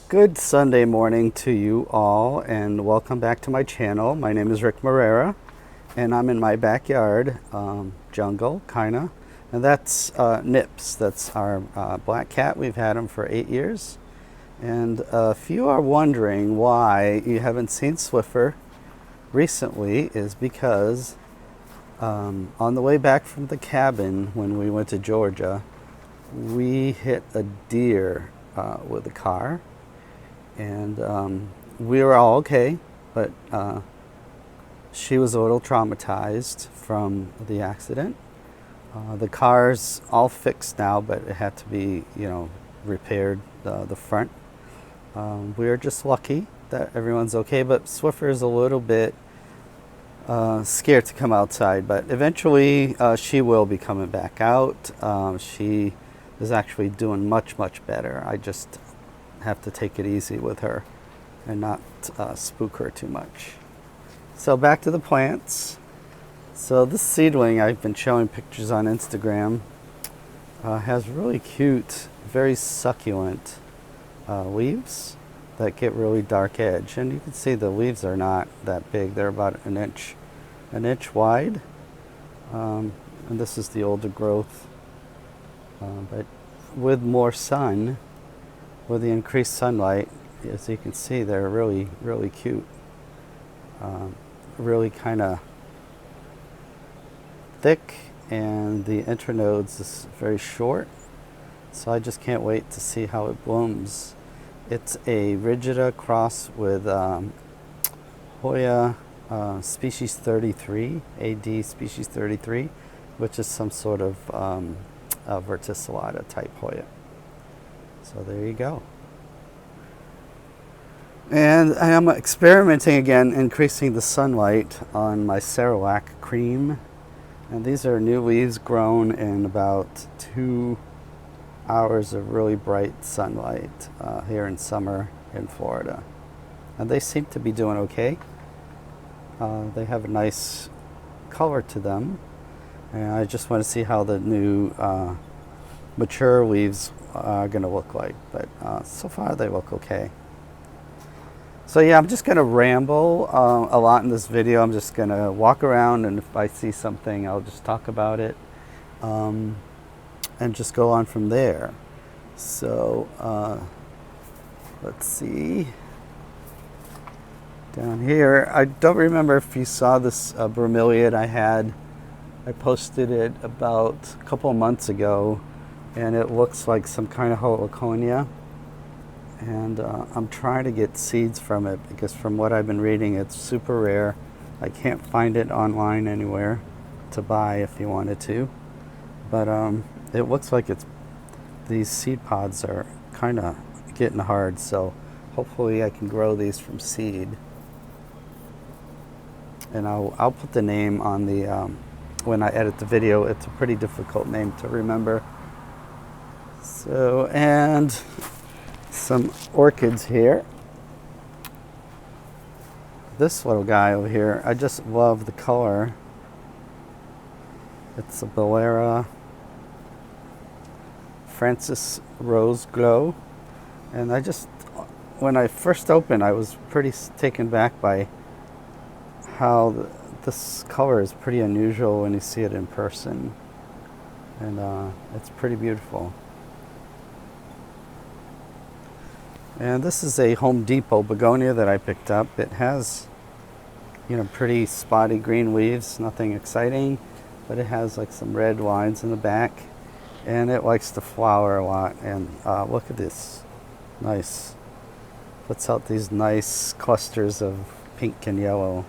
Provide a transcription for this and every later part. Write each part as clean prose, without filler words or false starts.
Good Sunday morning to you all, and welcome back to my channel. My name is Rick Morera, and I'm in my backyard, jungle, kinda. And that's Nips. That's our black cat. We've had him for 8 years. And if you are wondering why you haven't seen Swiffer recently, is because on the way back from the cabin when we went to Georgia, we hit a deer with a car. And we were all okay, but she was a little traumatized from the accident. The car's all fixed now, but it had to be, repaired, the front. We are just lucky that everyone's okay, but Swiffer is a little bit scared to come outside, but eventually she will be coming back out. She is actually doing much, much better. I just have to take it easy with her and not spook her too much. So back to the plants. So this seedling I've been showing pictures on Instagram has really cute, very succulent leaves that get really dark edge, and you can see the leaves are not that big. They're about an inch wide, and this is the older growth, but with more sun, with the increased sunlight, as you can see, they're really, really cute. Really kind of thick, and the internodes is very short. So I just can't wait to see how it blooms. It's a rigida cross with Hoya species 33, AD species 33, which is some sort of verticillata type Hoya. So there you go. And I am experimenting again, increasing the sunlight on my Ceralac cream. And these are new leaves grown in about 2 hours of really bright sunlight here in summer in Florida. And they seem to be doing okay. They have a nice color to them. And I just want to see how the new mature leaves are going to look like, but so far they look okay. So yeah, I'm just going to ramble a lot in this video. I'm just going to walk around, and if I see something, I'll just talk about it and just go on from there. So let's see. Down here, I don't remember if you saw this bromeliad I posted it about a couple of months ago, and it looks like some kind of heliconia. And I'm trying to get seeds from it, because from what I've been reading, it's super rare. I can't find it online anywhere to buy if you wanted to. But it looks like these seed pods are kind of getting hard, so hopefully I can grow these from seed. And I'll put the name on the when I edit the video. It's a pretty difficult name to remember. So, and some orchids here. This little guy over here, I just love the color. It's a Bolera Francis Rose Glow. And when I first opened, I was pretty taken back by how this color is pretty unusual when you see it in person. And it's pretty beautiful. And this is a Home Depot begonia that I picked up. It has, pretty spotty green leaves, nothing exciting, but it has like some red lines in the back, and it likes to flower a lot. And look at this, nice. Puts out these nice clusters of pink and yellow.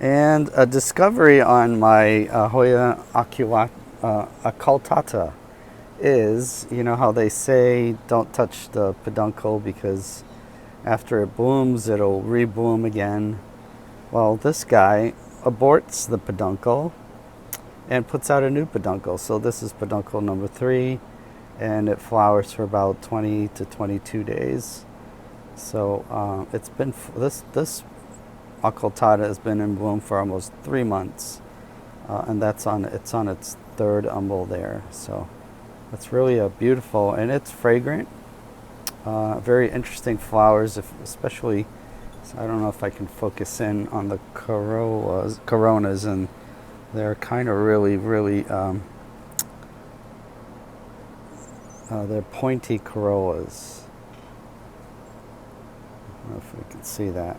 And a discovery on my Hoya occultata is, how they say don't touch the peduncle because after it blooms it'll rebloom again. Well, this guy aborts the peduncle and puts out a new peduncle. So this is peduncle number 3, and it flowers for about 20 to 22 days. So it's been this occultata has been in bloom for almost 3 months, and it's on its 3rd umbel there. So it's really a beautiful, and it's fragrant. Very interesting flowers, especially, so I don't know if I can focus in on the coronas, and they're kind of really, they're pointy corollas. I don't know if we can see that.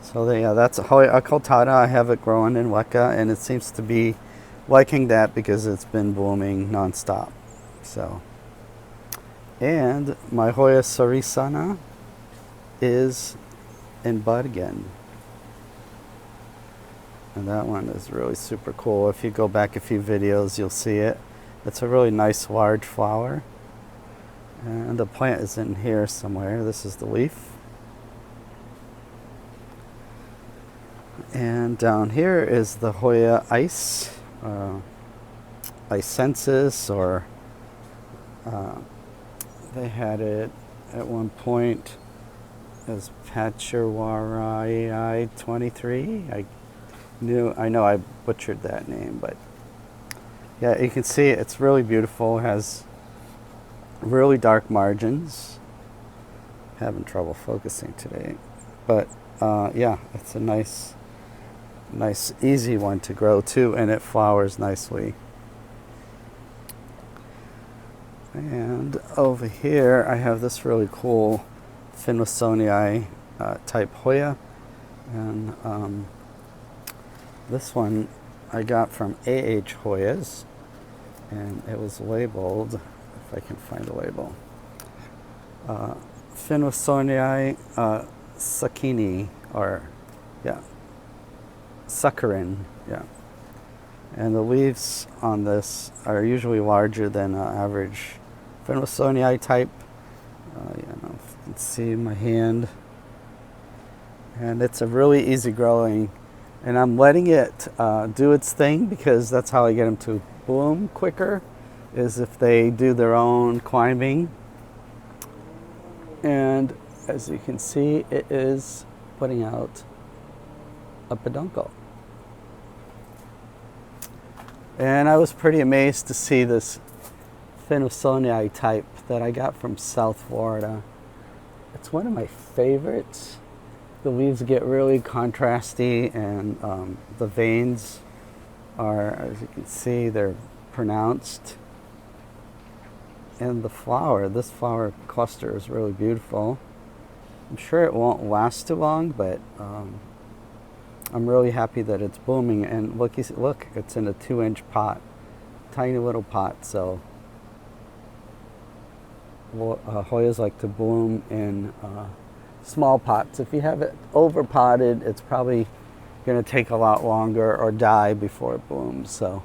So yeah, that's a Hoya occultata. I have it growing in Weka, and it seems to be liking that because it's been blooming nonstop. So, and my Hoya sorrisana is in bud again. And that one is really super cool. If you go back a few videos, you'll see it. It's a really nice large flower. And the plant is in here somewhere. This is the leaf. And down here is the Hoya ice, icensis, or they had it at one point as Patcherwarii 23. I know I butchered that name, but yeah, you can see it's really beautiful. It has really dark margins. Having trouble focusing today, but yeah, it's a nice easy one to grow too, and it flowers nicely. And over here I have this really cool Finwaysonii type Hoya, and this one I got from Hoyas, and it was labeled, if I can find the label, Finwaysonii Sakini, or yeah, Suckerin, yeah. And the leaves on this are usually larger than average Finwaysonii type. I don't know if you can see my hand. And it's a really easy growing. And I'm letting it do its thing, because that's how I get them to bloom quicker, is if they do their own climbing. And as you can see, it is putting out a peduncle. And I was pretty amazed to see this Finwaysonii type that I got from South Florida. It's one of my favorites. The leaves get really contrasty, and the veins are, as you can see, they're pronounced. And the flower, this flower cluster is really beautiful. I'm sure it won't last too long, but I'm really happy that it's blooming. And look, it's in a 2-inch pot, tiny little pot. So Hoyas like to bloom in small pots. If you have it over potted, it's probably going to take a lot longer or die before it blooms. So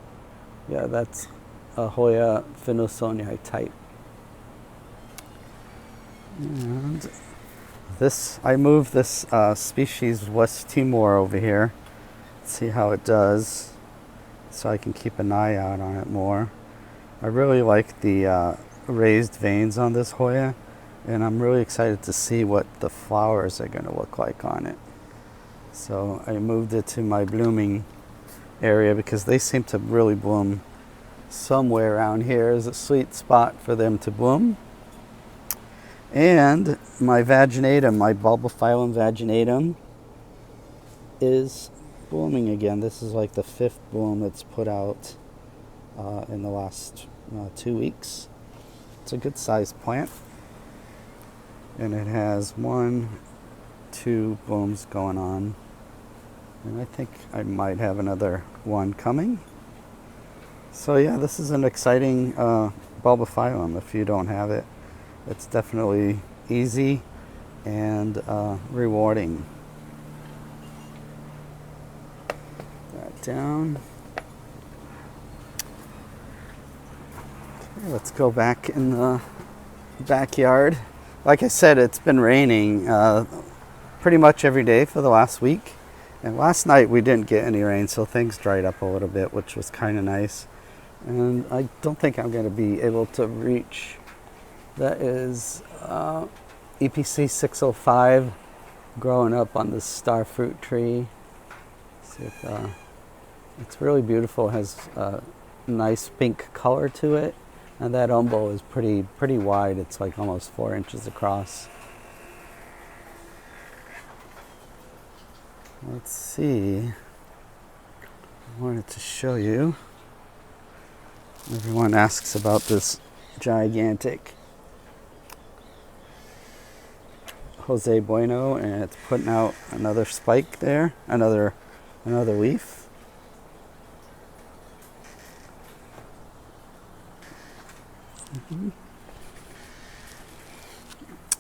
yeah, that's a Hoya Finwaysonii type. And this, I moved this species West Timor over here. See how it does, so I can keep an eye out on it more. I really like the raised veins on this Hoya, and I'm really excited to see what the flowers are going to look like on it. So I moved it to my blooming area, because they seem to really bloom somewhere around here is a sweet spot for them to bloom. And my vaginatum, my bulbophyllum vaginatum, is blooming again. This is like the 5th bloom it's put out in the last 2 weeks. It's a good sized plant, and it has 1, 2 blooms going on, and I think I might have another one coming. So yeah, this is an exciting bulbophyllum. If you don't have it, it's definitely easy and rewarding. That down. Okay, let's go back in the backyard. Like I said, it's been raining pretty much every day for the last week. And last night we didn't get any rain, so things dried up a little bit, which was kind of nice. And I don't think I'm going to be able to reach. That is EPC 605 growing up on this starfruit tree. See if, it's really beautiful. It has a nice pink color to it. And that umbo is pretty wide. It's like almost 4 inches across. Let's see. I wanted to show you. Everyone asks about this gigantic Jose Bueno, and it's putting out another spike there, another leaf.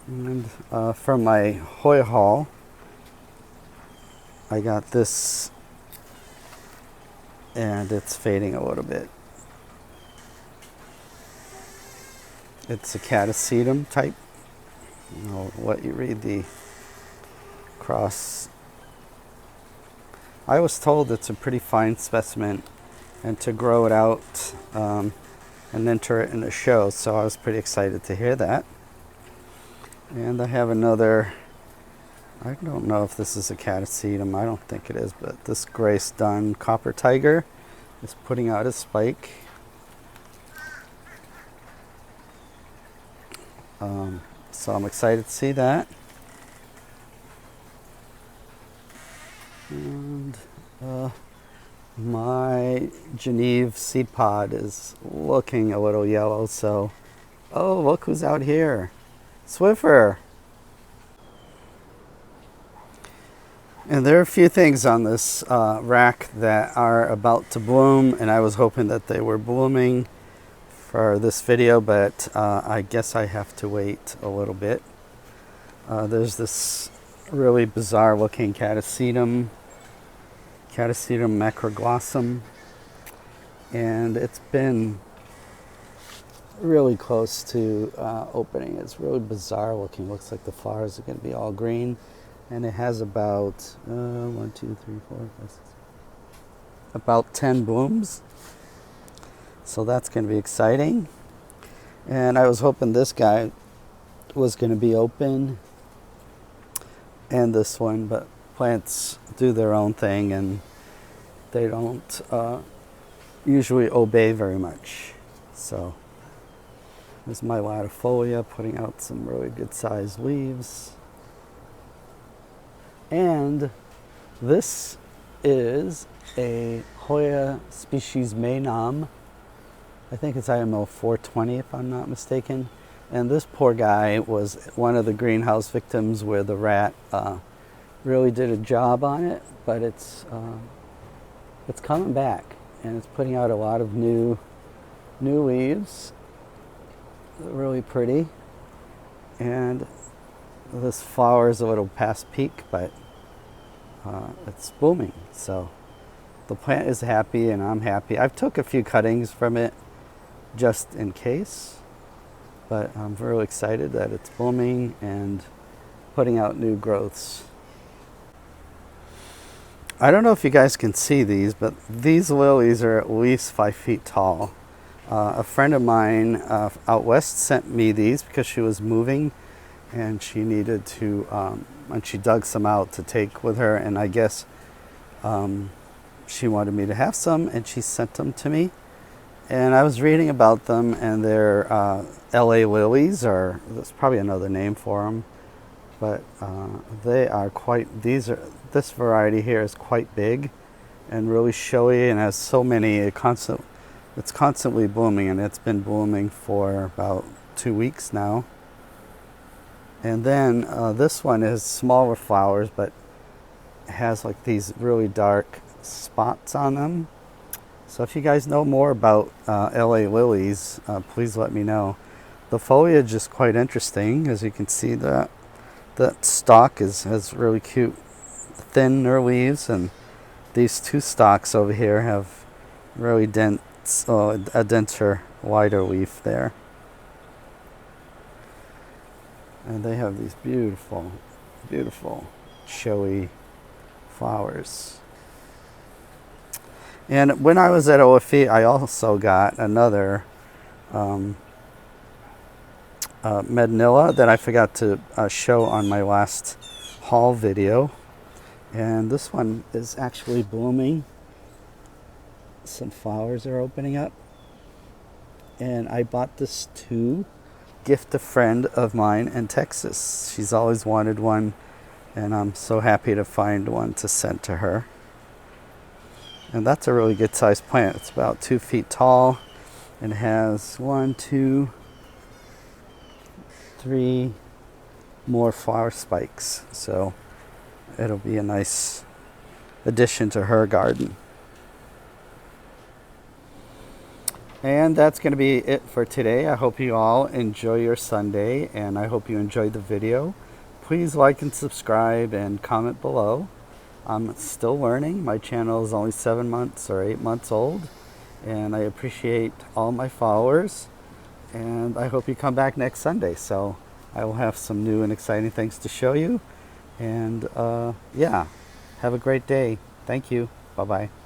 And from my Hoya haul, I got this, and it's fading a little bit. It's a catasetum type. I'll let you read the cross. I was told it's a pretty fine specimen, and to grow it out and enter it in a show, so I was pretty excited to hear that. And I have another, I don't know if this is a catasetum, I don't think it is, but this Grace Dunn Copper Tiger is putting out a spike. So I'm excited to see that. And my Geneve seed pod is looking a little yellow, so, oh, look who's out here. Swiffer. And there are a few things on this rack that are about to bloom, and I was hoping that they were blooming for this video, but I guess I have to wait a little bit. There's this really bizarre looking catasetum macroglossum, and it's been really close to opening. It's really bizarre looking. Looks like the flowers are going to be all green, and it has about 1, 2, 3, 4, 5, 6, about 10 blooms. So that's going to be exciting. And I was hoping this guy was going to be open, and this one, but plants do their own thing, and they don't usually obey very much. So there's my latifolia putting out some really good sized leaves. And this is a Hoya species Mainam. I think it's IMO 420 if I'm not mistaken. And this poor guy was one of the greenhouse victims where the rat really did a job on it, but it's coming back, and it's putting out a lot of new leaves. They're really pretty, and this flower is a little past peak, but it's blooming. So the plant is happy, and I'm happy. I've took a few cuttings from it just in case, but I'm really excited that it's blooming and putting out new growths. I don't know if you guys can see these, but these lilies are at least 5 feet tall. A friend of mine out west sent me these because she was moving, and she needed to, and she dug some out to take with her, and I guess she wanted me to have some, and she sent them to me. And I was reading about them, and they're LA lilies, or that's probably another name for them. But they are this variety here is quite big and really showy, and has so many. It's constantly blooming, and it's been blooming for about 2 weeks now. And then this one is smaller flowers, but has like these really dark spots on them. So if you guys know more about LA lilies, please let me know. The foliage is quite interesting. As you can see, that stalk has really cute thinner leaves, and these two stalks over here have really dense, a denser, wider leaf there. And they have these beautiful, beautiful, showy flowers. And when I was at OFE, I also got another Medinilla that I forgot to show on my last haul video. And this one is actually blooming. Some flowers are opening up. And I bought this to gift a friend of mine in Texas. She's always wanted one, and I'm so happy to find one to send to her. And that's a really good sized plant. It's about 2 feet tall and has 1, 2, 3 more flower spikes. So it'll be a nice addition to her garden. And that's going to be it for today. I hope you all enjoy your Sunday, and I hope you enjoyed the video. Please like and subscribe and comment below. I'm still learning. My channel is only 7 months or 8 months old, and I appreciate all my followers. And I hope you come back next Sunday. So I will have some new and exciting things to show you. And yeah, have a great day. Thank you. Bye-bye.